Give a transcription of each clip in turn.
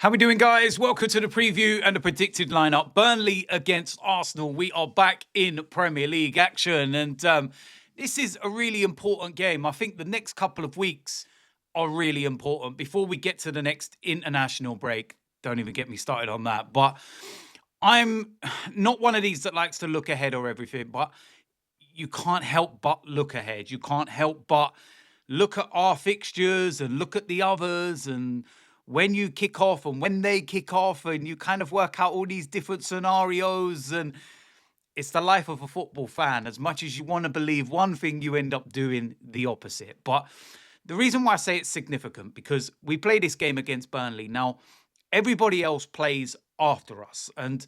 How we doing, guys? Welcome to the preview and the predicted lineup. Burnley against Arsenal. We are back in Premier League action, and this is a really important game. I think the next couple of weeks are really important before we get to the next international break. Don't even get me started on that. But I'm not one of these that likes to look ahead or everything, but you can't help but look ahead. You can't help but look at our fixtures and look at the others, and when you kick off and when they kick off, and you kind of work out all these different scenarios. And it's the life of a football fan. As much as you want to believe one thing, you end up doing the opposite. But the reason why I say it's significant, because we play this game against Burnley. Now, everybody else plays after us. And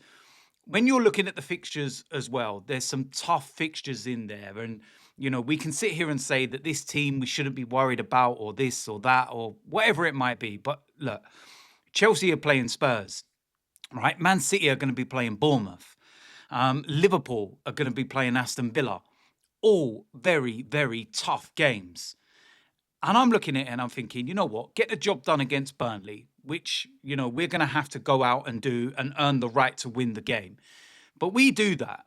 when you're looking at the fixtures as well, there's some tough fixtures in there. And, you know, we can sit here and say that this team we shouldn't be worried about, or this or that, or whatever it might be. But look, Chelsea are playing Spurs, right? Man City are going to be playing Bournemouth. Liverpool are going to be playing Aston Villa. All very, very tough games. And I'm looking at it and I'm thinking, you know what? Get the job done against Burnley, which, you know, we're going to have to go out and do and earn the right to win the game. But we do that.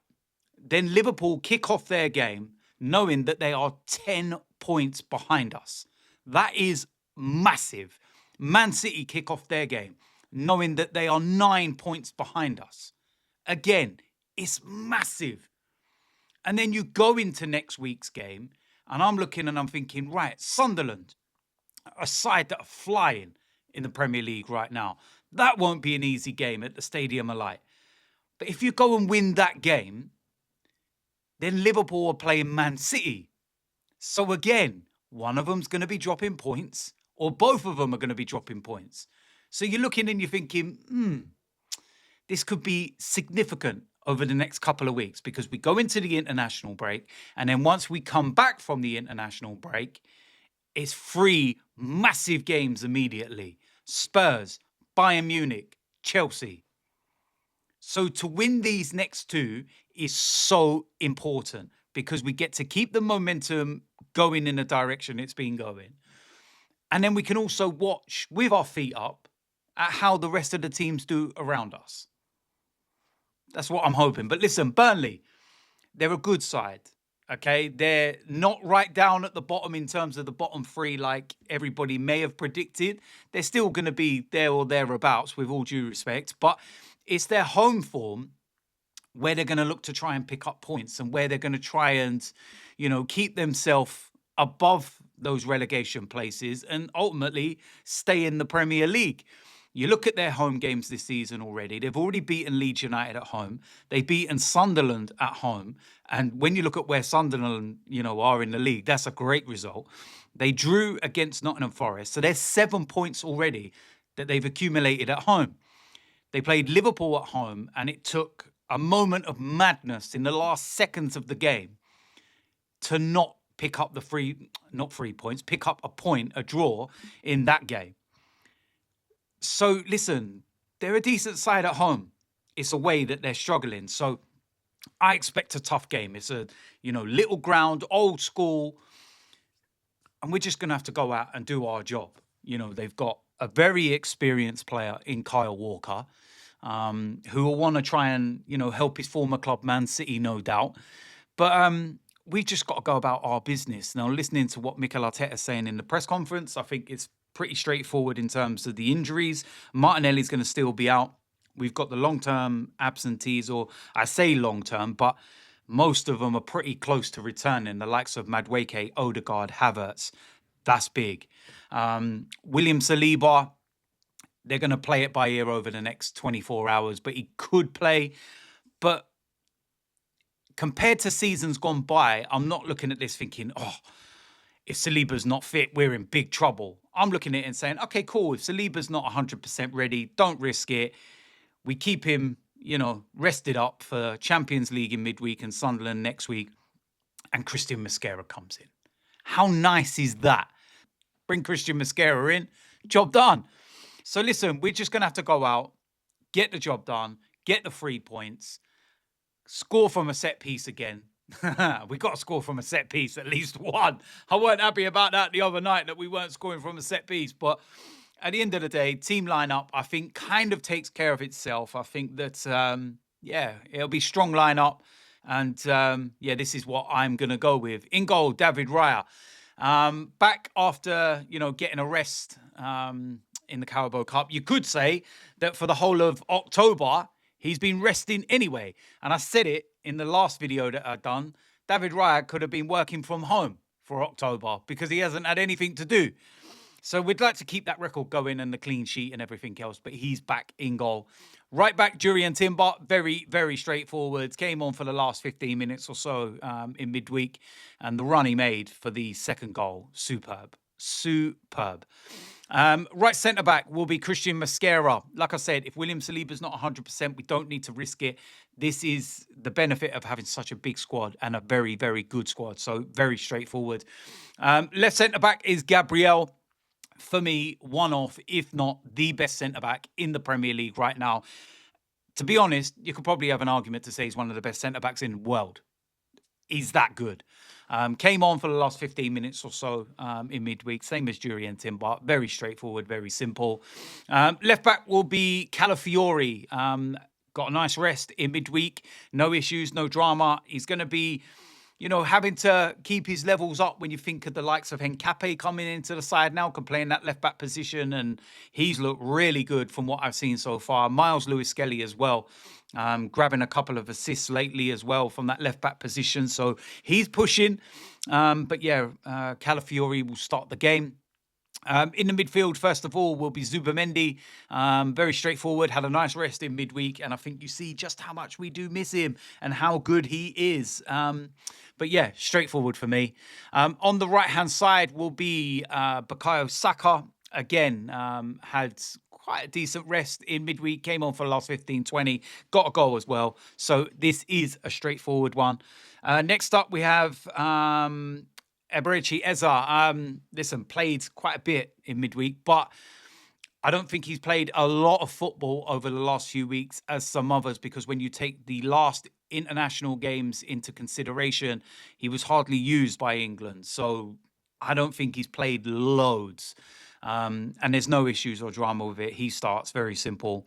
Then Liverpool kick off their game knowing that they are 10 points behind us. That is massive. Man City kick off their game knowing that they are 9 points behind us. Again, it's massive. And then you go into next week's game, and I'm looking and I'm thinking, right, Sunderland, a side that are flying in the Premier League right now. That won't be an easy game at the Stadium of Light. But if you go and win that game, then Liverpool are playing Man City. So again, one of them's going to be dropping points, or both of them are going to be dropping points. So you're looking and you're thinking, this could be significant over the next couple of weeks, because we go into the international break, and then once we come back from the international break, it's 3 massive games immediately. Spurs, Bayern Munich, Chelsea. So to win these next 2 is so important, because we get to keep the momentum going in the direction it's been going. And then we can also watch with our feet up at how the rest of the teams do around us. That's what I'm hoping. But listen, Burnley, they're a good side, okay? They're not right down at the bottom in terms of the bottom 3 like everybody may have predicted. They're still going to be there or thereabouts, with all due respect. But it's their home form where they're going to look to try and pick up points, and where they're going to try and, you know, keep themselves above those relegation places and ultimately stay in the Premier League. You look at their home games this season already. They've already beaten Leeds United at home. They've beaten Sunderland at home. And when you look at where Sunderland, you know, are in the league, that's a great result. They drew against Nottingham Forest. So there's 7 points already that they've accumulated at home. They played Liverpool at home, and it took a moment of madness in the last seconds of the game to not pick up pick up a point, a draw in that game. So listen, they're a decent side at home. It's a way that they're struggling. So I expect a tough game. It's a, you know, little ground, old school, and we're just going to have to go out and do our job. You know, they've got a very experienced player in Kyle Walker, who will want to try and, you know, help his former club, Man City, no doubt. But we've just got to go about our business. Now, listening to what Mikel Arteta is saying in the press conference, I think it's pretty straightforward in terms of the injuries. Martinelli's going to still be out. We've got the long-term absentees, or I say long-term, but most of them are pretty close to returning. The likes of Madueke, Odegaard, Havertz. That's big. William Saliba, they're going to play it by ear over the next 24 hours, but he could play. But compared to seasons gone by, I'm not looking at this thinking, if Saliba's not fit, we're in big trouble. I'm looking at it and saying, okay, cool. If Saliba's not 100% ready, don't risk it. We keep him, you know, rested up for Champions League in midweek and Sunderland next week. And Christian Mosquera comes in. How nice is that? Bring Christian Mosquera in, job done. So listen, we're just going to have to go out, get the job done, get the 3 points, score from a set piece again. We got to score from a set piece, at least one. I weren't happy about that the other night, that we weren't scoring from a set piece, but at the end of the day, team lineup, I think, kind of takes care of itself. I think that, yeah, it'll be strong lineup. And yeah, this is what I'm going to go with. In goal, David Raya. Back after, getting a rest in the Carabao Cup. You could say that for the whole of October, he's been resting anyway. And I said it in the last video that I'd done. David Raya could have been working from home for October because he hasn't had anything to do. So we'd like to keep that record going and the clean sheet and everything else, but he's back in goal. Right back, Jurrien Timber, very, very straightforward. Came on for the last 15 minutes or so in midweek, and the run he made for the second goal, superb. Right centre-back will be Christian Mosquera. Like I said, if William Saliba's not 100%, we don't need to risk it. This is the benefit of having such a big squad and a very, very good squad. So very straightforward. Left centre-back is Gabriel. For me, one of, if not the best centre-back in the Premier League right now. To be honest, you could probably have an argument to say he's one of the best centre-backs in the world. He's that good. Came on for the last 15 minutes or so in midweek, same as Jurrien Timber. Very straightforward, very simple. Left back will be Calafiori. Got a nice rest in midweek. No issues, no drama. He's going to be, having to keep his levels up when you think of the likes of Hencape coming into the side now, can play in that left-back position, and he's looked really good from what I've seen so far. Miles Lewis-Skelly as well, grabbing a couple of assists lately as well from that left-back position, so he's pushing. But yeah, Calafiori will start the game. In the midfield, first of all, will be Zubamendi. Very straightforward, had a nice rest in midweek, and I think you see just how much we do miss him and how good he is. But yeah, straightforward for me. On the right-hand side will be Bukayo Saka. Again, had quite a decent rest in midweek, came on for the last 15-20, got a goal as well. So this is a straightforward one. Next up, we have Eberechi Eza. Listen, played quite a bit in midweek, but I don't think he's played a lot of football over the last few weeks as some others, because when you take the last international games into consideration, he was hardly used by England. So I don't think he's played loads. And there's no issues or drama with it. He starts, very simple.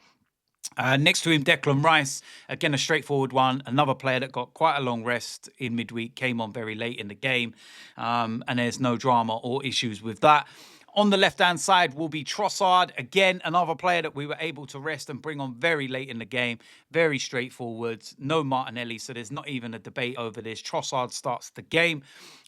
Next to him, Declan Rice, again, a straightforward one. Another player that got quite a long rest in midweek, came on very late in the game, and there's no drama or issues with that. On the left-hand side will be Trossard. Again, another player that we were able to rest and bring on very late in the game. Very straightforward. No Martinelli, so there's not even a debate over this. Trossard starts the game.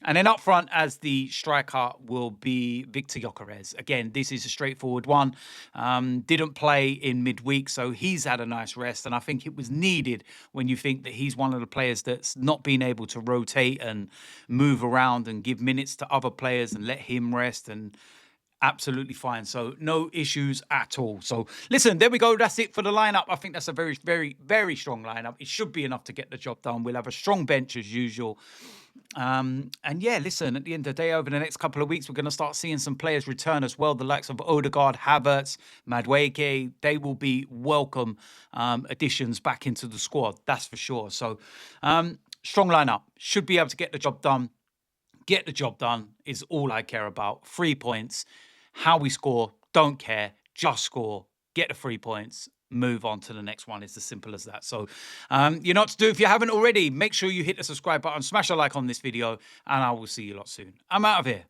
And then up front as the striker will be Victor Gyökeres. Again, this is a straightforward one. Didn't play in midweek, so he's had a nice rest. And I think it was needed when you think that he's one of the players that's not been able to rotate and move around and give minutes to other players and let him rest, and absolutely fine. So no issues at all. So listen, there we go. That's it for the lineup. I think that's a very, very, very strong lineup. It should be enough to get the job done. We'll have a strong bench as usual. And yeah, listen, at the end of the day, over the next couple of weeks, we're going to start seeing some players return as well. The likes of Odegaard, Havertz, Madueke, they will be welcome additions back into the squad. That's for sure. So strong lineup. Should be able to get the job done. Get the job done is all I care about. 3 points. How we score, don't care. Just score. Get the 3 points. Move on to the next one. It's as simple as that. So you know what to do. If you haven't already, make sure you hit the subscribe button, smash a like on this video, and I will see you lot soon. I'm out of here.